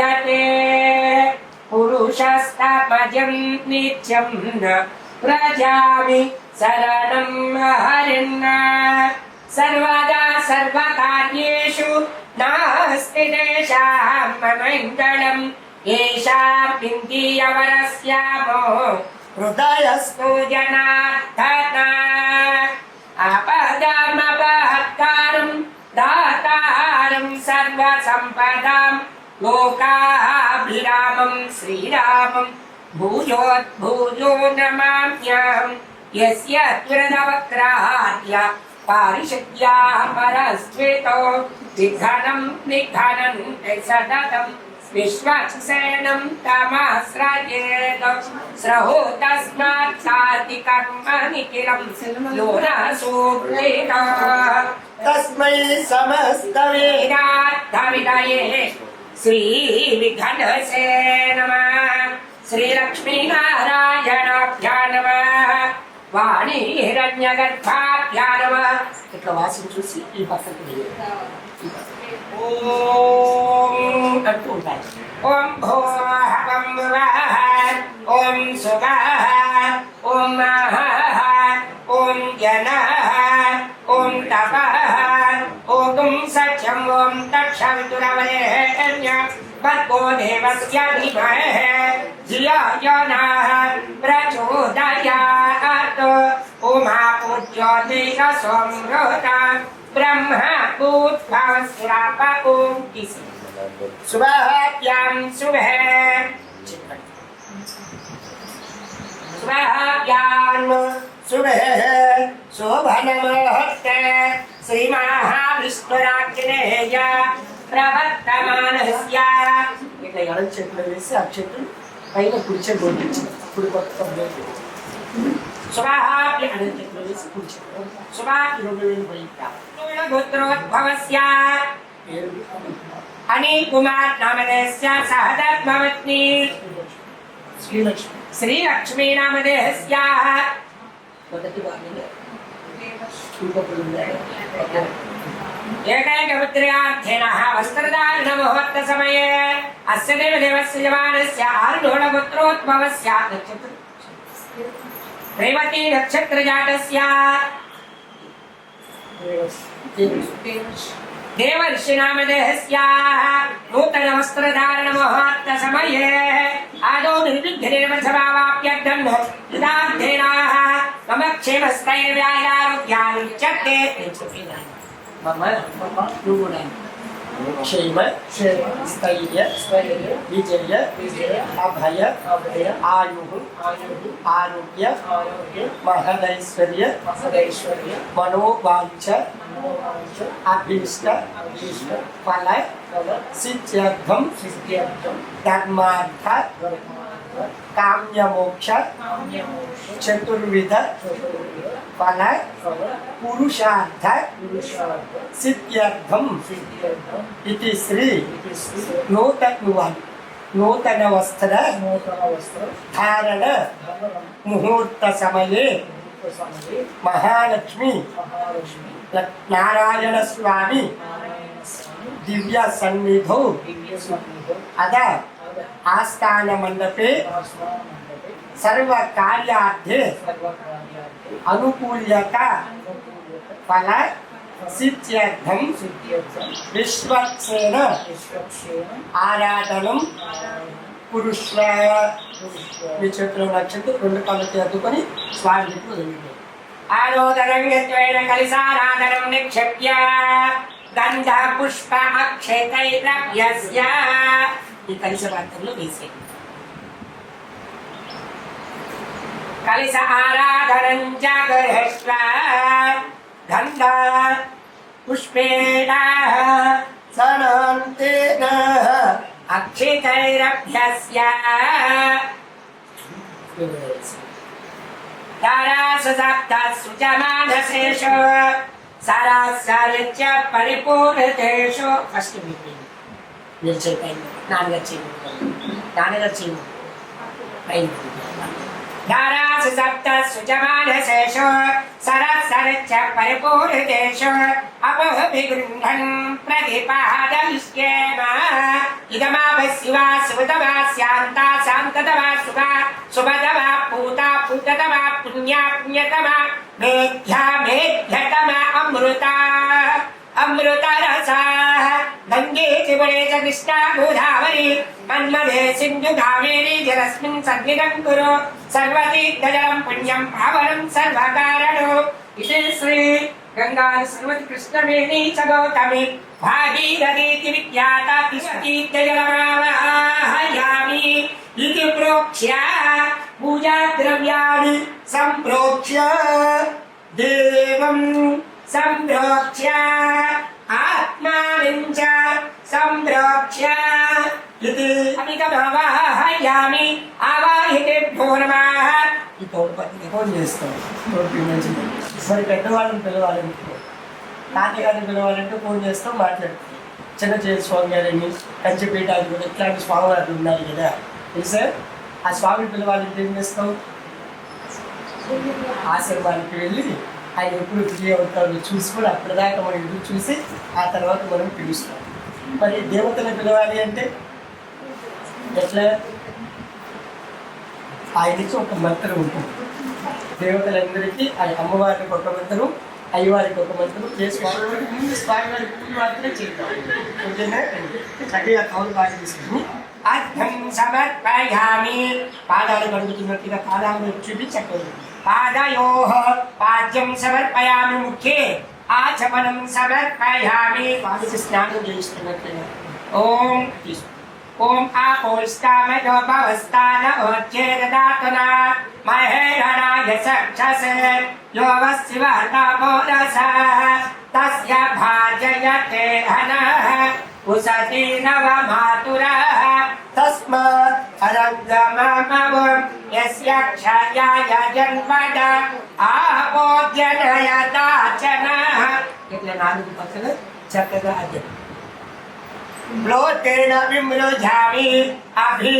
वर्तते पुरुषस्तमजं नित्यं व्रजामि शरणं हरिन् सर्वदा सर्वकार्येषु नास्ति तेषां ममङ्गलम् येषाम् इन्द्रियवरस्यामो हृदयस्तु जनार्दन आपदामपहत्तारं दातारं सर्वसम्पदां लोकाभिरामं श्रीरामं भूयोद्भूयो नमाम्यहं यस्य त्वरवक्राद्य पारिषद्या परस्वितो विघ्नं निघ्नन्ति सततं विश्वक्सेनं तमाश्रयेत् स्रहो तस्मात् साधिकर्म निखिलं लोरसूक्तिः तस्मै समस्तवेदार्थविदये श्रीविघ्नसे नमः श्रीलक्ष्मीनारायणाभ्यां नमः वाणी हिरण्यगर्भाभ्यां नमः इట్లా వాసి చూసి ఈ పక్కకి ఓం అంటూ ఉంటాయి ఓం భోహవం ఓం సుగః ఓం మహః ఓం జనః ఓం తపః ఓం సత్యం ఓం తక్షవితురవరేణ్యం భర్గో దేవస్య ధీమహి ధియో నః ప్రచోదయాత్ ఓమా పూజ్యోతిః సంవృత ब्रह्म भूद्भवस्राप ओम किसी सुबहाभ्यां सुबह सुबह शोभनमुहूर्ते श्री महाविष्णुराज्ञेय प्रवर्तमानस्य इట్లా ఎడమ చేతులు వేసి అక్షంతలు పైన కుడి చేతులు జోడించి కుడి పక్క सुबहाभ्यां अनंतपुर से पूछ सुबह इरोगेन वैता तोड़ गोत्रोद्भवस्य अनिल कुमार नामधेयस्य सहधर्मपत्नी श्री लक्ष्मी नामधेयस्य మొదటి వారిని एकैकपुत्र्यार्थेनः वस्त्रधारणमुहूर्त समये अस्य देवदेवस्य जवानस्य आरुढगोत्रोद्भवस्य नक्षत्र रेवती नक्षत्र जातस्य देवर्षि नामधेयस्य नूतन वस्त्रधारण मुहूर्त समये आदौ निर्विघ्नेन समावाप्यर्थं यदार्थेन मम क्षेमस्थैर्व्यायारोग्यानुच्यते मम क्षेम स्थैर्य विजय अभय आयु आरोग्य महदैश्वर्य मनोवांच अभीष्ट फल सिद्ध्यर्थं धर्मार्थ काम्यमोक्ष चतुर्विध फल पुरुषार्थ सिद्ध्यर्थं इति श्री नूतन वस्त्र धारण मुहूर्त समये महालक्ष्मी नारायण स्वामी दिव्य सन्निधौ अद आस्थान मंडपे सर्व कार्यार्थे अनुकूल्यता फल सिद्ध्यर्थं विश्वक्सेन आराधनं पुरुषः विचित्र नक्षत्र రెండు కళ్ళకి అద్దుకొని స్వామికి వదిలింది ఆరోదనం యత్వేన కలిసారాధనం నిక్షేప్య గంధ పుష్ప అక్షతైరభ్యస్య ఈ కలిస పాత్రలో వేసేది కలిస ఆరాధనం జాగరహస్వ గంధ పుష్పేణ సనంతేన అక్షతైరభ్యస్య तारासप्तसु च मानसेषु सारासारित्य परिपूर्णतेषु फस्ट मीटिंग నిల్చోయి నాన్నగారు చేయండి పైన धारासु सप्तसु च मानसेषु सरसरच्च परिपूरितेषु अपोभिगृह्णन् प्रतिपादयिष्येम इदमावशिवा सुतमा स्यान्ता शान्ततमा सुखा शुभतमा पूता पूततमा पुण्या पुण्यतमा मेध्या मेध्यतमा अमृता अमृतरसा गंगे त्रिपुरे च कृष्णा गोदावरी मन्मथे सिन्धु कावेरी जलस्मिन् सन्निधं कुरु सर्वतीर्थजलं पुण्यं पावनं सर्वकारणो इति श्री गंगा सरस्वती कृष्णवेणी च गौतमी भागीरथीति विख्याता तीर्थजलमावाहयामि इति प्रोक्ष्य पूजाद्रव्याणि सम्प्रोक्ष्य देवं संप्रोक्ष्य आत्मानं च संप्रोक्ष्य इति अमितमावाहयामि आवाहितेभ्यो नमः ఈ పౌర్ణపతికి ఫోన్ చేస్తాం మరి పెద్దవాళ్ళని పిలవాలని తాతగారిని పిలవాలంటే ఫోన్ చేస్తాం మాట్లాడుతాం చిన్న చేతి స్వామి గారిని కంచిపీఠాలు కూడా ఇట్లాంటి స్వామివారు ఉన్నారు కదా తెలుసా ఆ స్వామిని పిలవాలంటే ఏం చేస్తాం ఆశ్రమానికి వెళ్ళి ఆయన ఎప్పుడు ఫ్రీ అవుతాడో చూసుకొని అప్పటిదాకా మనం ఎదురు చూసి ఆ తర్వాత మనం పిలుస్తాం మరి దేవతను పిలవాలి అంటే ఎట్లా ఆయనకి ఒక మంత్రం ఉంటుంది దేవతలందరికీ ఆయన అమ్మవారికి ఒక మంత్రం అయ్యవారికి ఒక మంత్రం స్వామివారికి ముందు స్వామివారికి పూజ మాత్రమే చేద్దాం ఓకేనా చక్కగా కౌలు బాగా తీసుకుని అర్థం సమర్పయామి పాదాలు కడుగుతున్నట్టుగా పాదాలను చూపించకూడదు पादयोः पाद्यं समर्पयामि मुखे आचमनं समर्पयामि पादस्य स्नानं చేస్తున్నట్లుగా ओम आपोष्टामयो भवस्तान ओच्चेददातुना महेरणाय सक्षसे यो वस्विवहतापोरसः तस्य भाजयते हनः उसति नवमातुरः तस्मात् अरङ्गममवं यस्य क्षयाय जन्मद आपोद्यनयदाचनः इट्ला नाలుగు పక్కలు చక్కగా అదే ब्लोतेन विमृजामि अभि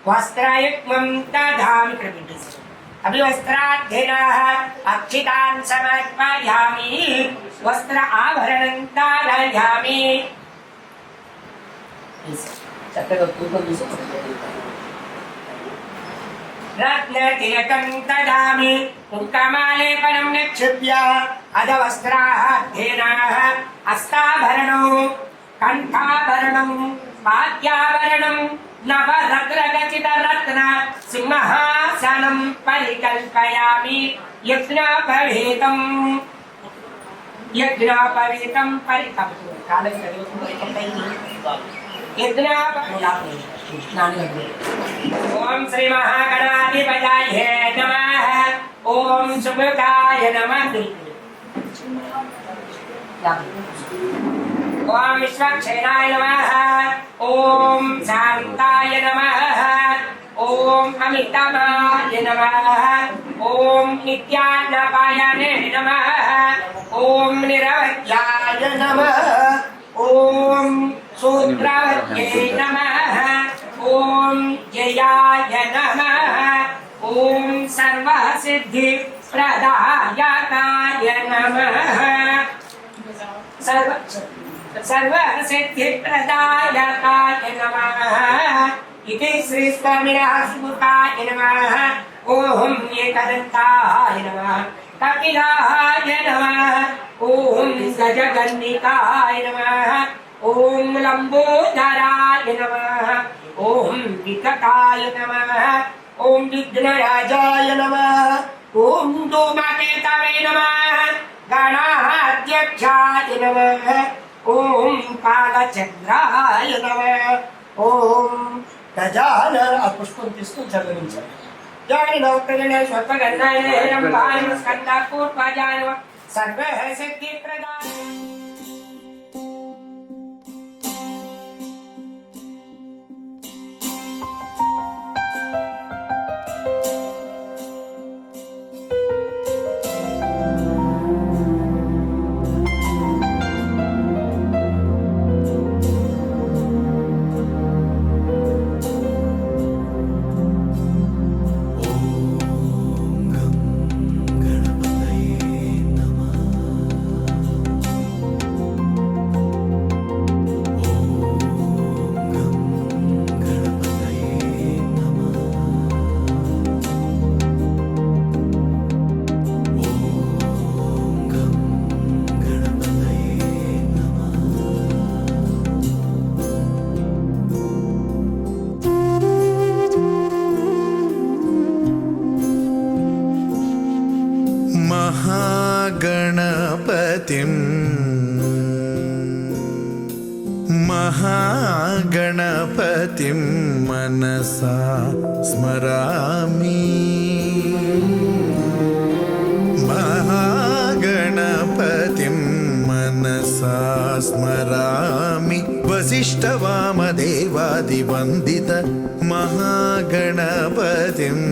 वस्त्रयुग्मं ददामि प्रविष्टि अभि वस्त्राध्ययनः अक्षितान् समर्पयामि वस्त्र आभरणं धारयामि चक्कर पूर्वं रत्नतिलकं ददामि कुङ्कुमालेपनं निक्षिप्य अधवस्त्राध्ययनः हस्ताभरणौ कंठाभरणं पाद्याभरणं नवरत्नखचितरत्न सिंहासनं परिकल्पयामि यज्ञोपवीतं ओम श्री महागणाधिपतये नमः ओम सुमुखाय नमः ओम विश्वक्षेणाय नमः ओम शांताय नमः ओम अमितमाय नमः ओम नित्यान्नपायने नमः ओम निरवध्याय नमः ओम शूद्रवत्यै नमः ओम जयाय नमः ओम सर्वसिद्धिप्रदायकाय नमः सर्वसिद्धिप्रदायकाय नमः इति श्री स्वामिनः सुमुखाय नमः ओम एकदन्ताय नमः कपिलाय नमः ओम गजगन्निकाय नमः ओम लंबोदराय नमः ओम विकटाय नमः ओम विघ्नराजाय नमः ओम धूमकेतवे नमः गणाध्यक्षाय नमः ओम कालचंद्राय नमः ओम गजानन पुष्पं తీసుకుని చదివించాలి జాని నౌకరణ స్వపగన్నాయ రంభాయ స్కంద పూర్వజాయ సర్వ సిద్ధి ప్రదాయ गणपतिम् महागणपतिं मनसा स्मरामि महागणपतिं मनसा स्मरामि वसिष्ठवामदेवादिवन्दित महागणपतिम्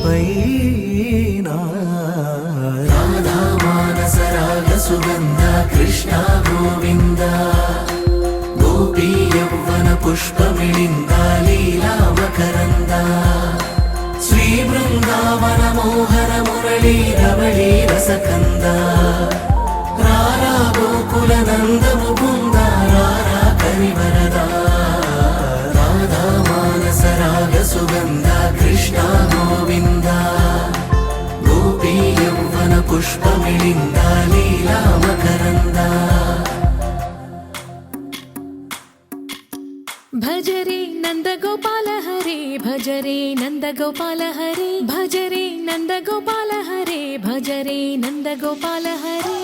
పైన రాధా మానస రాగ సుగంధ కృష్ణ గోవింద గోపీ యౌవన పుష్పమిళింద లీలా మకరంద శ్రీ బృందావన మోహన మురళీ రవళీ రసకంద రారా గోకుల నంద ముకుంద రారా కరివరద రాధా మానస రాగ సుగంధ కృష్ణ గోవింద గోపీ యౌవన పుష్పమిళింద లీలా మకరంద భజరే నందగోపాల హరే భజరే నందగోపాల హరే భజరే నందగోపాల హరే భజరే నందగోపాల హరే